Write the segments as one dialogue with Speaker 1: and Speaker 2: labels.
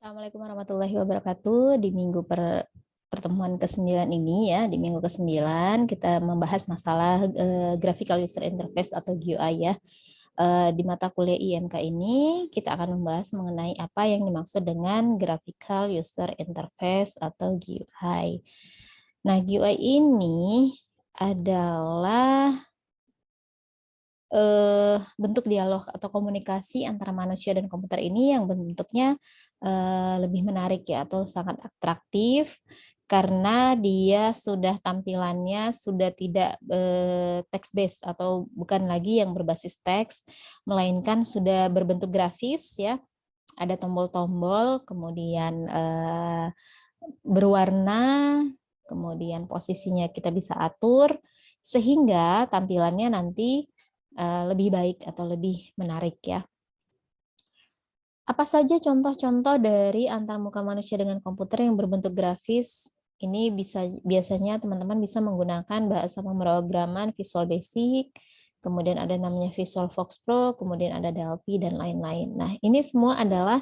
Speaker 1: Assalamualaikum warahmatullahi wabarakatuh. Di pertemuan ke-9 ini ya, di minggu ke-9 kita membahas masalah graphical user interface atau GUI ya. Di mata kuliah IMK ini kita akan membahas mengenai apa yang dimaksud dengan graphical user interface atau GUI. Nah, GUI ini adalah bentuk dialog atau komunikasi antara manusia dan komputer ini yang bentuknya lebih menarik ya, atau sangat atraktif karena dia sudah tampilannya sudah tidak text based atau bukan lagi yang berbasis teks, melainkan sudah berbentuk grafis ya. Ada tombol-tombol, kemudian berwarna, kemudian posisinya kita bisa atur sehingga tampilannya nanti lebih baik atau lebih menarik ya. Apa saja contoh-contoh dari antarmuka manusia dengan komputer yang berbentuk grafis? Ini biasanya teman-teman bisa menggunakan bahasa pemrograman Visual Basic, kemudian ada namanya Visual Fox Pro, kemudian ada Delphi dan lain-lain. Nah, ini semua adalah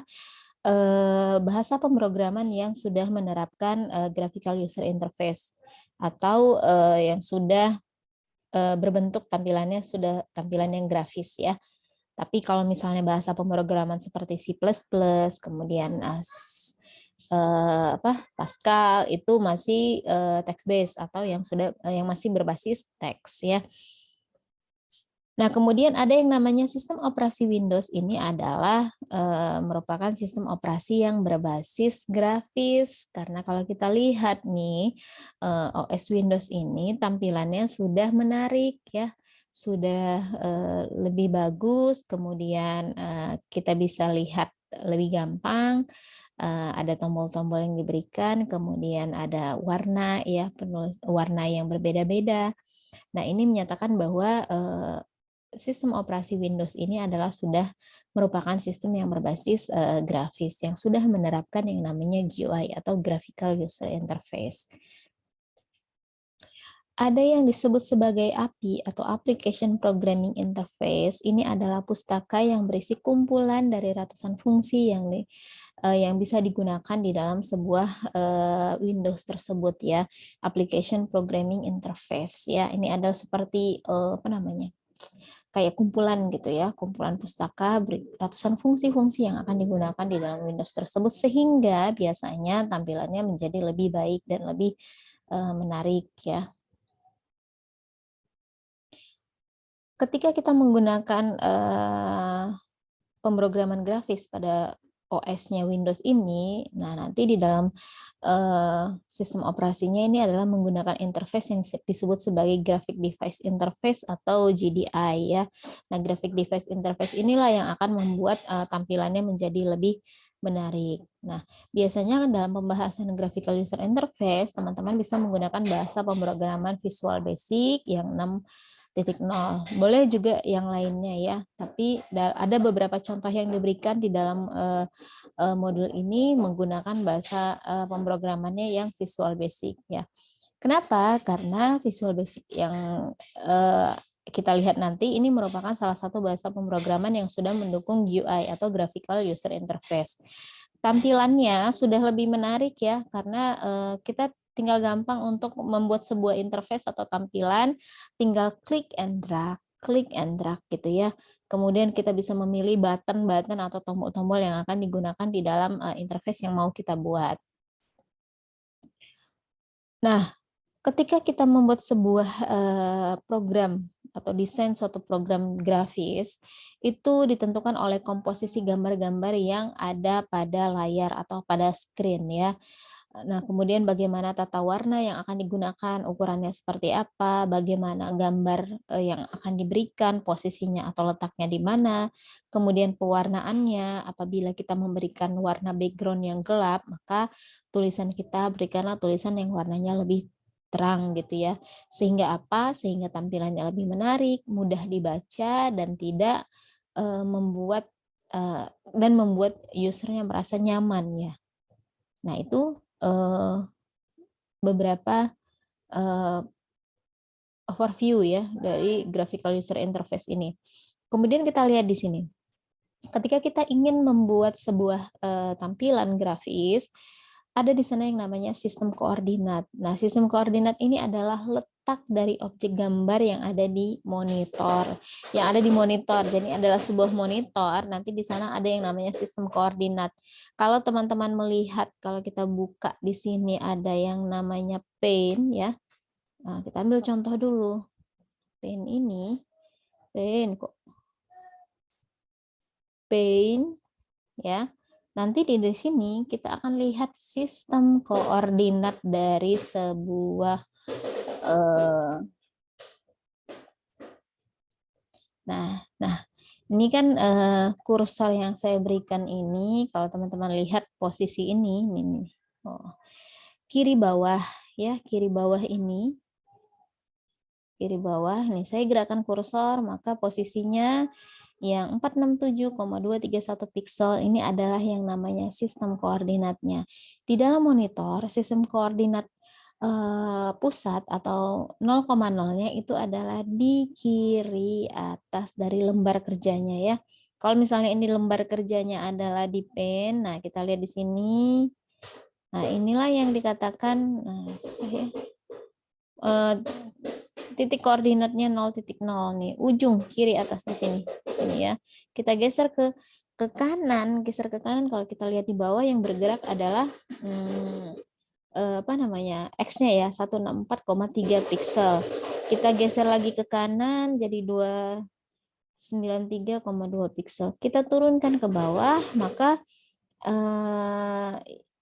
Speaker 1: bahasa pemrograman yang sudah menerapkan graphical user interface atau yang sudah berbentuk tampilannya sudah tampilan yang grafis ya. Tapi kalau misalnya bahasa pemrograman seperti C++, kemudian Pascal itu masih text based atau yang masih berbasis teks ya. Nah, kemudian ada yang namanya sistem operasi Windows. Ini adalah merupakan sistem operasi yang berbasis grafis. Karena kalau kita lihat nih, OS Windows ini tampilannya sudah menarik ya, sudah lebih bagus. Kemudian kita bisa lihat lebih gampang. Ada tombol-tombol yang diberikan, kemudian ada warna ya, warna yang berbeda-beda. Nah, ini menyatakan bahwa sistem operasi Windows ini adalah sudah merupakan sistem yang berbasis grafis yang sudah menerapkan yang namanya GUI atau Graphical User Interface. Ada yang disebut sebagai API atau Application Programming Interface. Ini adalah pustaka yang berisi kumpulan dari ratusan fungsi yang bisa digunakan di dalam sebuah Windows tersebut ya. Application Programming Interface ya. Ini adalah seperti kayak kumpulan gitu ya, kumpulan pustaka ratusan fungsi-fungsi yang akan digunakan di dalam Windows tersebut sehingga biasanya tampilannya menjadi lebih baik dan lebih menarik ya. Ketika kita menggunakan pemrograman grafis pada OS-nya Windows ini, nah nanti di dalam sistem operasinya ini adalah menggunakan interface yang disebut sebagai Graphic Device Interface atau GDI ya. Nah, Graphic Device Interface inilah yang akan membuat tampilannya menjadi lebih menarik. Nah, biasanya dalam pembahasan Graphical User Interface, teman-teman bisa menggunakan bahasa pemrograman Visual Basic yang 6.0. Boleh juga yang lainnya ya, tapi ada beberapa contoh yang diberikan di dalam modul ini menggunakan bahasa pemrogramannya yang Visual Basic ya. Kenapa? Karena Visual Basic yang kita lihat nanti ini merupakan salah satu bahasa pemrograman yang sudah mendukung GUI atau Graphical User Interface. Tampilannya sudah lebih menarik ya, karena kita tinggal gampang untuk membuat sebuah interface atau tampilan, tinggal klik and drag gitu ya. Kemudian kita bisa memilih button-button atau tombol-tombol yang akan digunakan di dalam interface yang mau kita buat. Nah, ketika kita membuat sebuah program atau desain suatu program grafis, itu ditentukan oleh komposisi gambar-gambar yang ada pada layar atau pada screen ya. Nah, kemudian bagaimana tata warna yang akan digunakan, ukurannya seperti apa, bagaimana gambar yang akan diberikan, posisinya atau letaknya di mana, kemudian pewarnaannya, apabila kita memberikan warna background yang gelap, maka tulisan kita berikanlah tulisan yang warnanya lebih terang gitu ya. Sehingga apa? Sehingga tampilannya lebih menarik, mudah dibaca, dan tidak membuat usernya merasa nyaman ya. Nah, itu beberapa overview ya dari graphical user interface ini. Kemudian kita lihat di sini. ketika kita ingin membuat sebuah tampilan grafis, ada di sana yang namanya sistem koordinat. Nah, sistem koordinat ini adalah letak dari objek gambar yang ada di monitor. Yang ada di monitor, jadi adalah sebuah monitor, nanti di sana ada yang namanya sistem koordinat. Kalau teman-teman melihat, kalau kita buka di sini ada yang namanya pane, ya. Nah, kita ambil contoh dulu. Pane ini, pane, ya. Nanti di sini kita akan lihat sistem koordinat dari sebuah nah ini kan kursor yang saya berikan ini, kalau teman-teman lihat posisi ini. Oh, kiri bawah, ya, kiri bawah ini, kiri bawah. Nih saya gerakan kursor, maka posisinya yang 467,231 piksel ini adalah yang namanya sistem koordinatnya. Di dalam monitor, sistem koordinat pusat atau 0,0-nya itu adalah di kiri atas dari lembar kerjanya, ya. Kalau misalnya ini lembar kerjanya adalah di pen, nah kita lihat di sini. Nah, inilah yang dikatakan, nah susah ya. Titik koordinatnya 0,0 nih, ujung kiri atas di sini ya. Kita geser ke kanan, kalau kita lihat di bawah yang bergerak adalah X-nya ya, 164,3 piksel. Kita geser lagi ke kanan jadi 293,2 piksel. Kita turunkan ke bawah, maka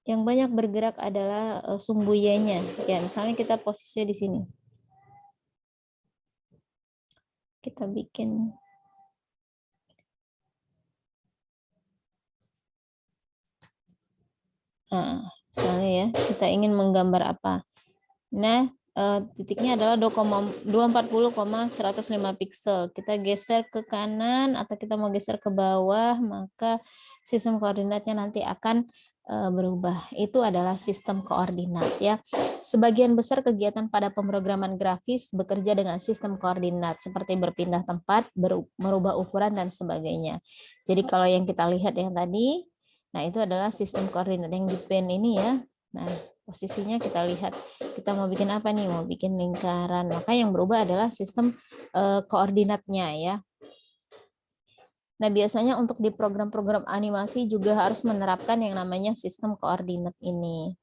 Speaker 1: yang banyak bergerak adalah sumbu Y-nya. Ya, misalnya kita posisinya di sini. Kita bikin misalnya ya, kita ingin menggambar apa. Nah, titiknya adalah 240,105 piksel. Kita geser ke kanan atau kita mau geser ke bawah, maka sistem koordinatnya nanti akan berubah. Itu adalah sistem koordinat, ya. Sebagian besar kegiatan pada pemrograman grafis bekerja dengan sistem koordinat seperti berpindah tempat, merubah ukuran dan sebagainya. Jadi kalau yang kita lihat yang tadi, nah itu adalah sistem koordinat yang di pen ini, ya. Nah, posisinya kita lihat, kita mau bikin apa nih? Mau bikin lingkaran. Maka yang berubah adalah sistem koordinatnya, ya. Nah, biasanya untuk di program-program animasi juga harus menerapkan yang namanya sistem koordinat ini.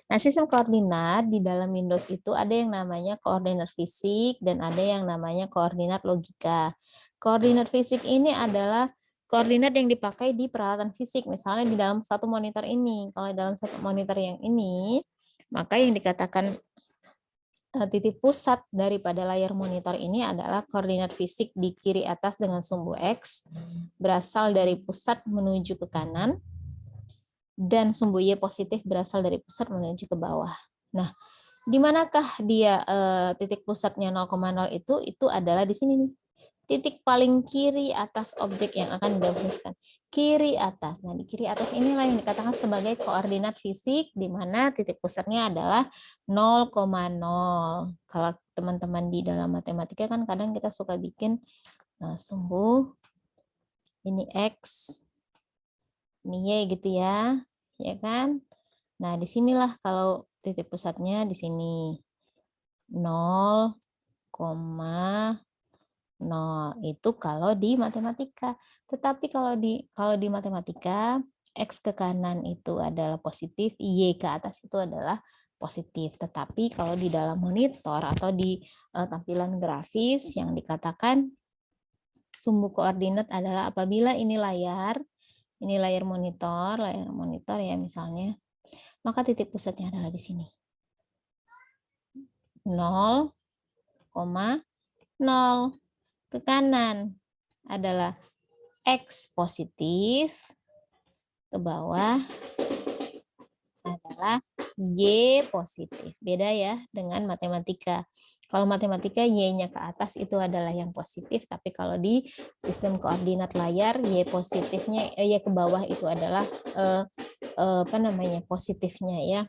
Speaker 1: Nah, sistem koordinat di dalam Windows itu ada yang namanya koordinat fisik dan ada yang namanya koordinat logika. Koordinat fisik ini adalah koordinat yang dipakai di peralatan fisik, misalnya di dalam satu monitor ini. Kalau dalam satu monitor yang ini, maka yang dikatakan titik pusat daripada layar monitor ini adalah koordinat fisik di kiri atas dengan sumbu X, berasal dari pusat menuju ke kanan, dan sumbu Y positif berasal dari pusat menuju ke bawah. Nah, di manakah dia titik pusatnya 0,0 itu adalah di sini nih. Titik paling kiri atas objek yang akan digabungkan. Kiri atas. Nah, di kiri atas inilah yang dikatakan sebagai koordinat fisik, di mana titik pusatnya adalah 0,0. Kalau teman-teman di dalam matematika kan kadang kita suka bikin sumbu, ini X, ini Y gitu ya. Ya kan? Nah, disinilah kalau titik pusatnya di sini. 0,0 itu kalau di matematika. Tetapi kalau di matematika, X ke kanan itu adalah positif, Y ke atas itu adalah positif. Tetapi kalau di dalam monitor atau di tampilan grafis yang dikatakan sumbu koordinat adalah apabila ini layar monitor ya misalnya, maka titik pusatnya adalah di sini. 0,0. Ke kanan adalah X positif, ke bawah adalah Y positif. Beda ya dengan matematika. Kalau matematika Y-nya ke atas itu adalah yang positif, tapi kalau di sistem koordinat layar Y positifnya Y ke bawah itu adalah positifnya, ya.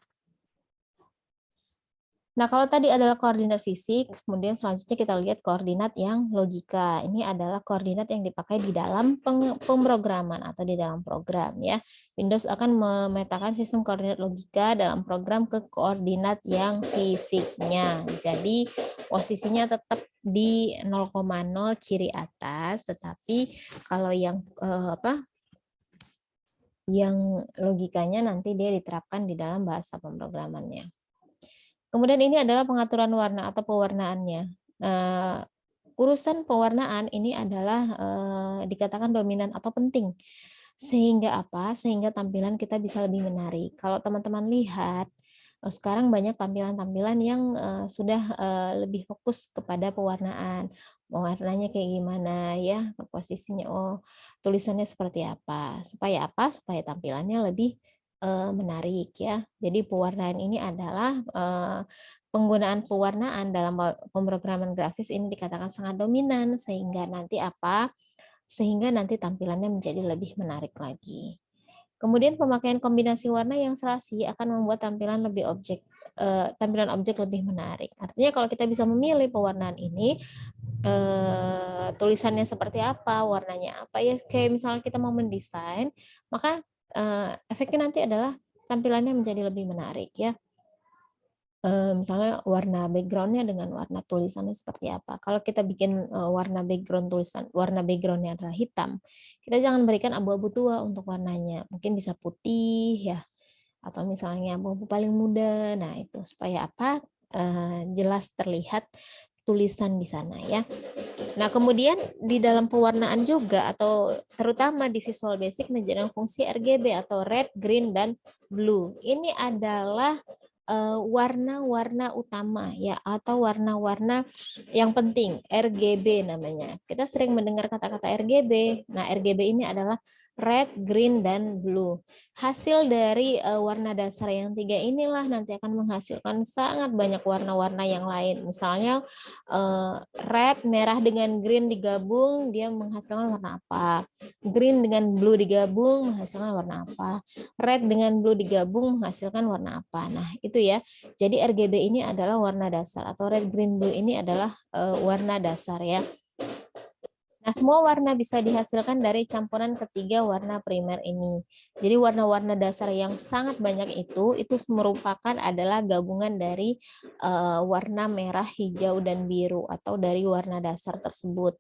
Speaker 1: Nah, kalau tadi adalah koordinat fisik, kemudian selanjutnya kita lihat koordinat yang logika. Ini adalah koordinat yang dipakai di dalam pemrograman atau di dalam program ya. Windows akan memetakan sistem koordinat logika dalam program ke koordinat yang fisiknya. Jadi posisinya tetap di 0,0 kiri atas, tetapi kalau yang yang logikanya nanti dia diterapkan di dalam bahasa pemrogramannya. Kemudian ini adalah pengaturan warna atau pewarnaannya. Urusan pewarnaan ini adalah dikatakan dominan atau penting. Sehingga apa? Sehingga tampilan kita bisa lebih menarik. Kalau teman-teman lihat, sekarang banyak tampilan-tampilan yang sudah lebih fokus kepada pewarnaan. Warnanya kayak gimana ya, posisinya, tulisannya seperti apa. Supaya apa? Supaya tampilannya lebih menarik ya. Jadi pewarnaan ini adalah penggunaan pewarnaan dalam pemrograman grafis ini dikatakan sangat dominan sehingga nanti apa? Sehingga nanti tampilannya menjadi lebih menarik lagi. Kemudian pemakaian kombinasi warna yang serasi akan membuat tampilan objek lebih menarik. Artinya kalau kita bisa memilih pewarnaan ini, tulisannya seperti apa, warnanya apa ya, kayak misalnya kita mau mendesain, maka efeknya nanti adalah tampilannya menjadi lebih menarik ya. Misalnya warna background-nya dengan warna tulisannya seperti apa. Kalau kita bikin warna background-nya adalah hitam, kita jangan berikan abu-abu tua untuk warnanya. Mungkin bisa putih ya, atau misalnya abu-abu paling muda. Nah itu supaya apa? Jelas terlihat tulisan di sana ya. Nah, kemudian di dalam pewarnaan juga atau terutama di Visual Basic menjalankan fungsi RGB atau red, green, dan blue. Ini adalah warna-warna utama ya atau warna-warna yang penting, RGB namanya. Kita sering mendengar kata-kata RGB. Nah, RGB ini adalah red, green, dan blue. Hasil dari warna dasar yang tiga inilah nanti akan menghasilkan sangat banyak warna-warna yang lain. Misalnya red, merah dengan green digabung, dia menghasilkan warna apa? Green dengan blue digabung menghasilkan warna apa? Red dengan blue digabung menghasilkan warna apa? Nah, itu ya. Jadi RGB ini adalah warna dasar atau red, green, blue ini adalah warna dasar ya. Nah, semua warna bisa dihasilkan dari campuran ketiga warna primer ini. Jadi warna-warna dasar yang sangat banyak itu merupakan adalah gabungan dari warna merah, hijau, dan biru atau dari warna dasar tersebut.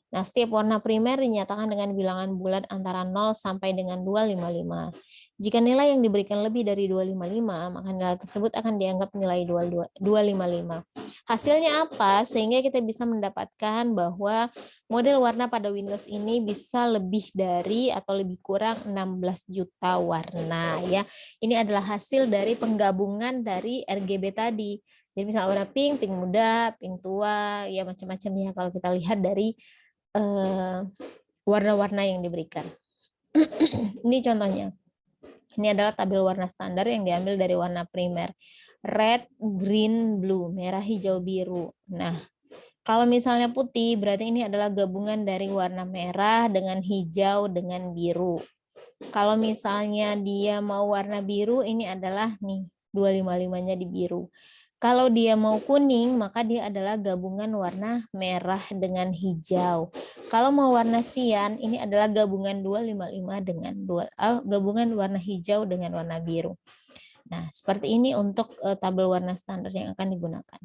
Speaker 1: Nah, setiap warna primer dinyatakan dengan bilangan bulat antara 0 sampai dengan 255. Jika nilai yang diberikan lebih dari 255, maka nilai tersebut akan dianggap nilai 255. Hasilnya apa? Sehingga kita bisa mendapatkan bahwa model warna pada Windows ini bisa lebih dari atau lebih kurang 16 juta warna ya. Ini adalah hasil dari penggabungan dari RGB tadi. Jadi misalnya warna pink, pink muda, pink tua, ya macam-macam ya kalau kita lihat dari warna-warna yang diberikan. Ini contohnya. Ini adalah tabel warna standar yang diambil dari warna primer. Red, green, blue, merah, hijau, biru. Nah, kalau misalnya putih, berarti ini adalah gabungan dari warna merah dengan hijau dengan biru. Kalau misalnya dia mau warna biru, ini adalah nih 255-nya di biru. Kalau dia mau kuning, maka dia adalah gabungan warna merah dengan hijau. Kalau mau warna sian, ini adalah gabungan 255 dengan gabungan warna hijau dengan warna biru. Nah, seperti ini untuk tabel warna standar yang akan digunakan.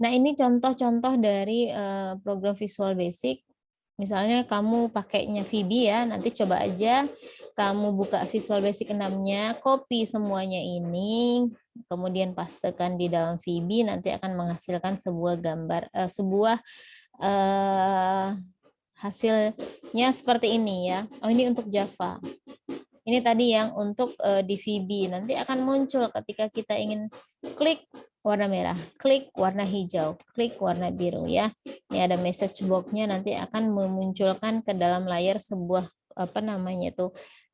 Speaker 1: Nah, ini contoh-contoh dari program Visual Basic. Misalnya kamu pakainya VB ya, nanti coba aja kamu buka Visual Basic 6-nya, copy semuanya ini, kemudian pastekan di dalam VB, nanti akan menghasilkan sebuah gambar, hasilnya seperti ini ya. Oh, ini untuk Java. Ini tadi yang untuk di VB, nanti akan muncul ketika kita ingin klik warna merah, klik warna hijau, klik warna biru ya. Ini ada message box-nya, nanti akan memunculkan ke dalam layar sebuah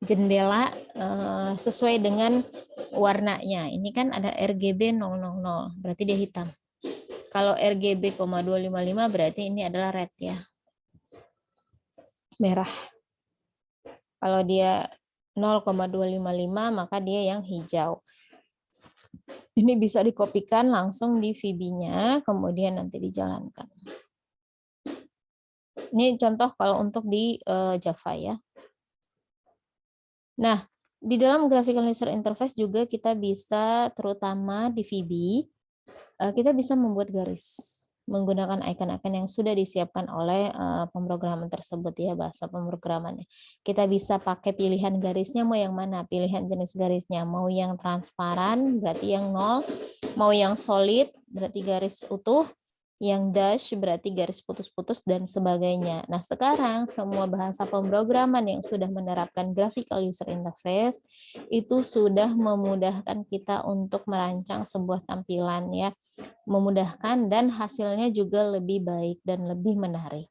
Speaker 1: jendela sesuai dengan warnanya. Ini kan ada RGB 000, berarti dia hitam. Kalau RGB 255 berarti ini adalah red ya, merah. Kalau dia 0,255 maka dia yang hijau. Ini bisa dikopikan langsung di VB-nya, kemudian nanti dijalankan. Ini contoh kalau untuk di Java ya. Nah, di dalam graphical user interface juga kita bisa, terutama di VB, kita bisa membuat garis menggunakan icon-icon yang sudah disiapkan oleh pemrograman tersebut ya, bahasa pemrogramannya. Kita bisa pakai pilihan garisnya mau yang mana, pilihan jenis garisnya, mau yang transparan berarti yang 0, mau yang solid berarti garis utuh, yang dash berarti garis putus-putus dan sebagainya. Nah, sekarang semua bahasa pemrograman yang sudah menerapkan graphical user interface itu sudah memudahkan kita untuk merancang sebuah tampilan ya, memudahkan dan hasilnya juga lebih baik dan lebih menarik.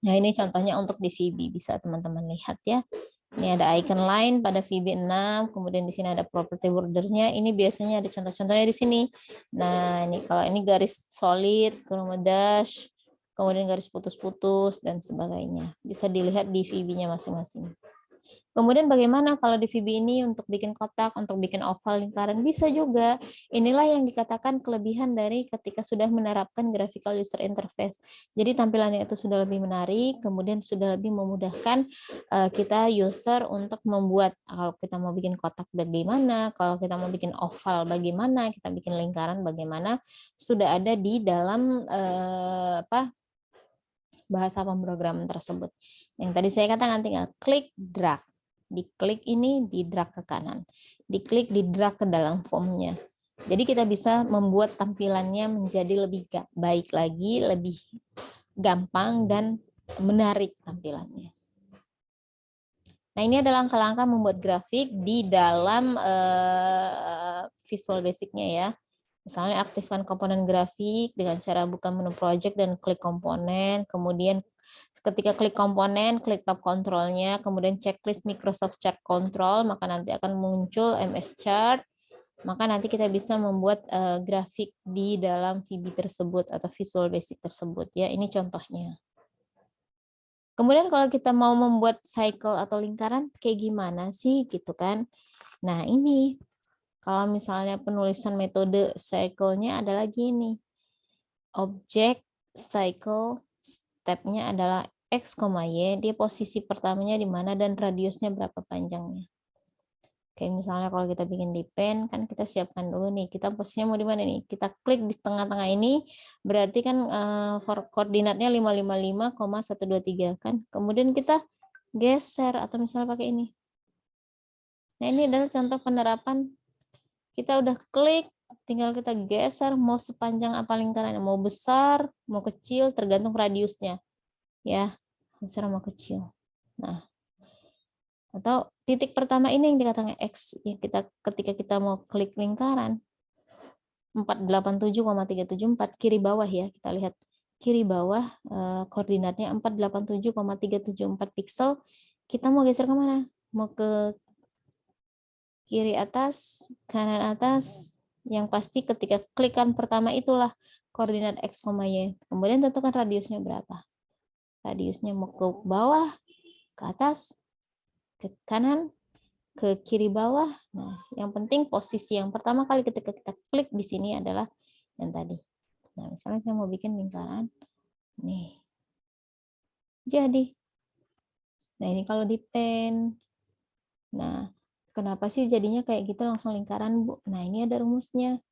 Speaker 1: Nah, ini contohnya untuk di VB, bisa teman-teman lihat ya. Ini ada icon line pada VB 6, kemudian di sini ada property bordernya. Ini biasanya ada contoh-contohnya di sini. Nah, ini kalau ini garis solid, kemudian dash, kemudian garis putus-putus dan sebagainya. Bisa dilihat di VB-nya masing-masing. Kemudian bagaimana kalau di VB ini untuk bikin kotak, untuk bikin oval lingkaran? Bisa juga. Inilah yang dikatakan kelebihan dari ketika sudah menerapkan graphical user interface. Jadi tampilannya itu sudah lebih menarik, kemudian sudah lebih memudahkan kita user untuk membuat, kalau kita mau bikin kotak bagaimana, kalau kita mau bikin oval bagaimana, kita bikin lingkaran bagaimana, sudah ada di dalam bahasa pemrograman tersebut. Yang tadi saya katakan tinggal klik drag. Diklik ini, di drag ke kanan. Diklik, di drag ke dalam formnya. Jadi kita bisa membuat tampilannya menjadi lebih baik lagi, lebih gampang dan menarik tampilannya. Nah, ini adalah langkah-langkah membuat grafik di dalam Visual Basic-nya ya. Misalnya aktifkan komponen grafik dengan cara buka menu project dan klik komponen, kemudian ketika klik komponen, klik tab kontrolnya, kemudian checklist Microsoft Chart Control, maka nanti akan muncul MS Chart, maka nanti kita bisa membuat grafik di dalam VB tersebut atau Visual Basic tersebut ya. Ini contohnya. Kemudian kalau kita mau membuat cycle atau lingkaran kayak gimana sih gitu kan. Nah, ini kalau misalnya penulisan metode cycle-nya adalah gini. Objek cycle step-nya adalah X, Y, dia posisi pertamanya di mana dan radiusnya berapa panjangnya. Kayak misalnya kalau kita bikin di pen, kan kita siapkan dulu nih, kita posisinya mau di mana nih. Kita klik di tengah-tengah ini, berarti kan koordinatnya 555,123 kan. Kemudian kita geser atau misalnya pakai ini. Nah, ini adalah contoh penerapan. Kita udah klik, tinggal kita geser mau sepanjang apa lingkarannya, mau besar, mau kecil, tergantung radiusnya. Ya, besar mau kecil. Nah, atau titik pertama ini yang dikatakan X, ya ketika kita mau klik lingkaran 487,374 kiri bawah ya, kita lihat kiri bawah koordinatnya 487,374 piksel. Kita mau geser kemana? Mau ke kiri atas, kanan atas, yang pasti ketika klikan pertama itulah koordinat X, Y. Kemudian tentukan radiusnya berapa. Radiusnya mau ke bawah, ke atas, ke kanan, ke kiri bawah. Nah, yang penting posisi yang pertama kali ketika kita klik di sini adalah yang tadi. Nah, misalnya saya mau bikin lingkaran. Nih. Jadi. Nah, ini kalau di pen. Nah, kenapa sih jadinya kayak gitu langsung lingkaran, Bu? Nah, ini ada rumusnya.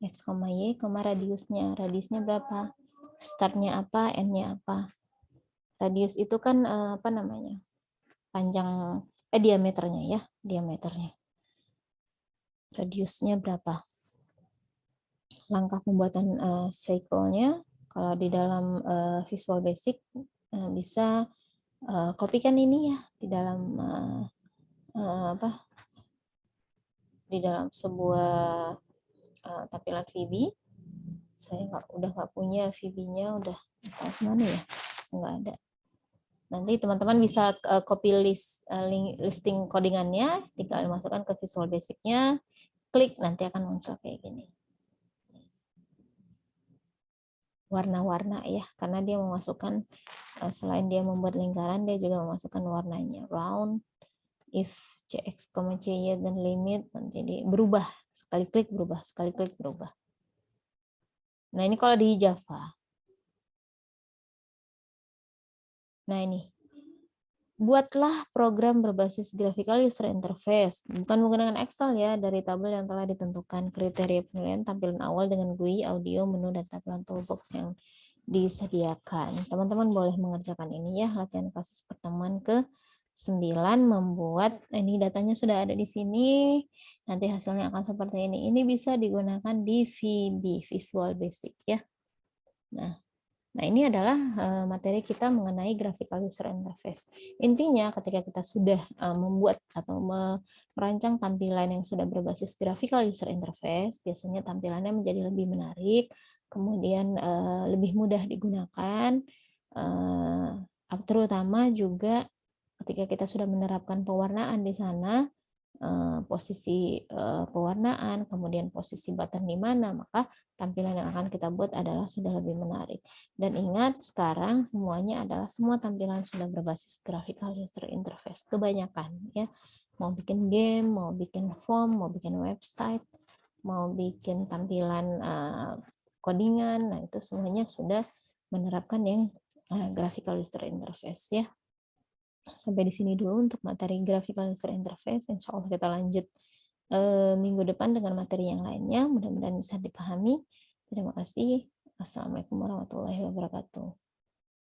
Speaker 1: X, Y, radiusnya. Radiusnya berapa? Startnya apa, N-nya apa? Radius itu kan apa namanya? Panjang diameternya ya, diameternya. Radiusnya berapa? Langkah pembuatan cycle-nya kalau di dalam Visual Basic bisa kopikan ini ya di dalam di dalam sebuah tampilan VB. Saya udah nggak punya VB-nya, udah tahu mana ya, nggak ada. Nanti teman-teman bisa copy listing codingannya, tinggal masukkan ke Visual Basic-nya, klik nanti akan muncul kayak gini. Warna-warna ya, karena dia memasukkan selain dia membuat lingkaran, dia juga memasukkan warnanya, round, if cx, cy dan limit nanti berubah, sekali klik berubah, sekali klik berubah. Nah, ini kalau di Java. Nah, ini. Buatlah program berbasis graphical user interface, bukan menggunakan Excel ya, dari tabel yang telah ditentukan. Kriteria penilaian tampilan awal dengan GUI, audio, menu, dan tampilan toolbox yang disediakan. Teman-teman boleh mengerjakan ini ya, latihan kasus pertemuan ke-9, membuat, ini datanya sudah ada di sini, nanti hasilnya akan seperti ini. Ini bisa digunakan di VB, Visual Basic ya. Nah, ini adalah materi kita mengenai graphical user interface. Intinya ketika kita sudah membuat atau merancang tampilan yang sudah berbasis graphical user interface, biasanya tampilannya menjadi lebih menarik, kemudian lebih mudah digunakan, terutama juga ketika kita sudah menerapkan pewarnaan di sana, posisi pewarnaan, kemudian posisi button di mana, maka tampilan yang akan kita buat adalah sudah lebih menarik. Dan ingat, sekarang semuanya adalah semua tampilan sudah berbasis graphical user interface, kebanyakan ya. Mau bikin game, mau bikin form, mau bikin website, mau bikin tampilan codingan, nah itu semuanya sudah menerapkan yang graphical user interface ya. Sampai di sini dulu untuk materi graphical user interface. Insya Allah kita lanjut minggu depan dengan materi yang lainnya. Mudah-mudahan bisa dipahami. Terima kasih. Assalamualaikum warahmatullahi wabarakatuh.